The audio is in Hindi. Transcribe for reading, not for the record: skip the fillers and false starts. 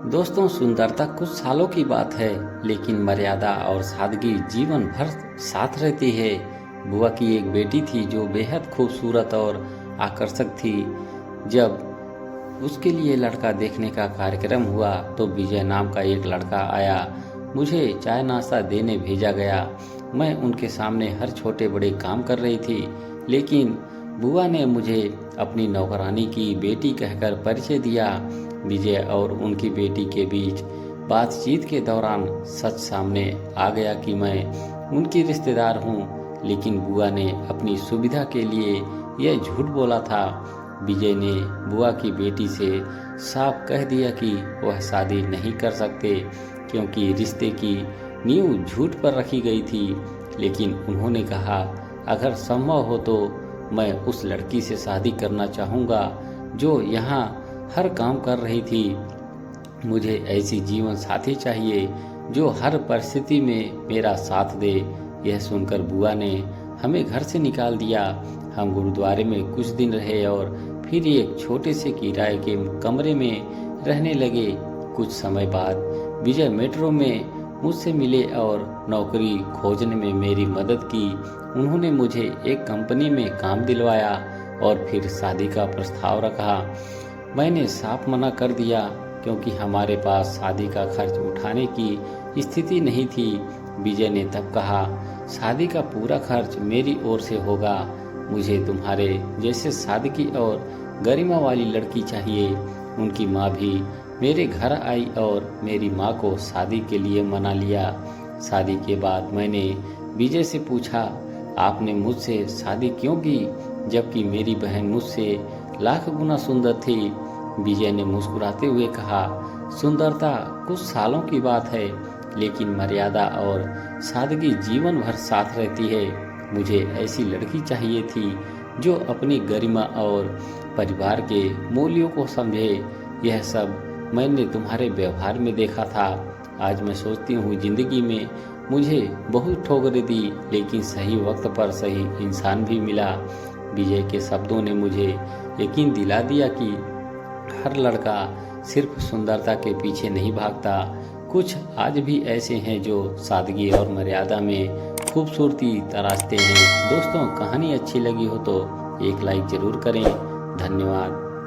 दोस्तों, सुंदरता कुछ सालों की बात है, लेकिन मर्यादा और सादगी जीवन भर साथ रहती है। बुआ की एक बेटी थी जो बेहद खूबसूरत और आकर्षक थी। जब उसके लिए लड़का देखने का कार्यक्रम हुआ तो विजय नाम का एक लड़का आया। मुझे चाय नाश्ता देने भेजा गया। मैं उनके सामने हर छोटे बड़े काम कर रही थी, लेकिन बुआ ने मुझे अपनी नौकरानी की बेटी कहकर परिचय दिया। विजय और उनकी बेटी के बीच बातचीत के दौरान सच सामने आ गया कि मैं उनकी रिश्तेदार हूँ, लेकिन बुआ ने अपनी सुविधा के लिए यह झूठ बोला था। विजय ने बुआ की बेटी से साफ कह दिया कि वह शादी नहीं कर सकते, क्योंकि रिश्ते की नींव झूठ पर रखी गई थी। लेकिन उन्होंने कहा, अगर संभव हो तो मैं उस लड़की से शादी करना चाहूँगा जो यहाँ हर काम कर रही थी। मुझे ऐसी जीवन साथी चाहिए जो हर परिस्थिति में मेरा साथ दे। यह सुनकर बुआ ने हमें घर से निकाल दिया। हम गुरुद्वारे में कुछ दिन रहे और फिर एक छोटे से किराए के कमरे में रहने लगे। कुछ समय बाद विजय मेट्रो में मुझसे मिले और नौकरी खोजने में मेरी मदद की। उन्होंने मुझे एक कंपनी में काम दिलवाया और फिर शादी का प्रस्ताव रखा। मैंने साफ मना कर दिया, क्योंकि हमारे पास शादी का खर्च उठाने की स्थिति नहीं थी। विजय ने तब कहा, शादी का पूरा खर्च मेरी ओर से होगा। मुझे तुम्हारे जैसे सादगी और गरिमा वाली लड़की चाहिए। उनकी माँ भी मेरे घर आई और मेरी माँ को शादी के लिए मना लिया। शादी के बाद मैंने विजय से पूछा, आपने मुझसे शादी क्यों की, जबकि मेरी बहन मुझसे लाख गुना सुंदर थी। विजय ने मुस्कुराते हुए कहा, सुंदरता कुछ सालों की बात है, लेकिन मर्यादा और सादगी जीवन भर साथ रहती है। मुझे ऐसी लड़की चाहिए थी जो अपनी गरिमा और परिवार के मूल्यों को समझे। यह सब मैंने तुम्हारे व्यवहार में देखा था। आज मैं सोचती हूँ, जिंदगी में मुझे बहुत ठोकरें दी, लेकिन सही वक्त पर सही इंसान भी मिला। विजय के शब्दों ने मुझे यकीन दिला दिया कि हर लड़का सिर्फ सुंदरता के पीछे नहीं भागता। कुछ आज भी ऐसे हैं जो सादगी और मर्यादा में खूबसूरती तराशते हैं। दोस्तों, कहानी अच्छी लगी हो तो एक लाइक जरूर करें। धन्यवाद।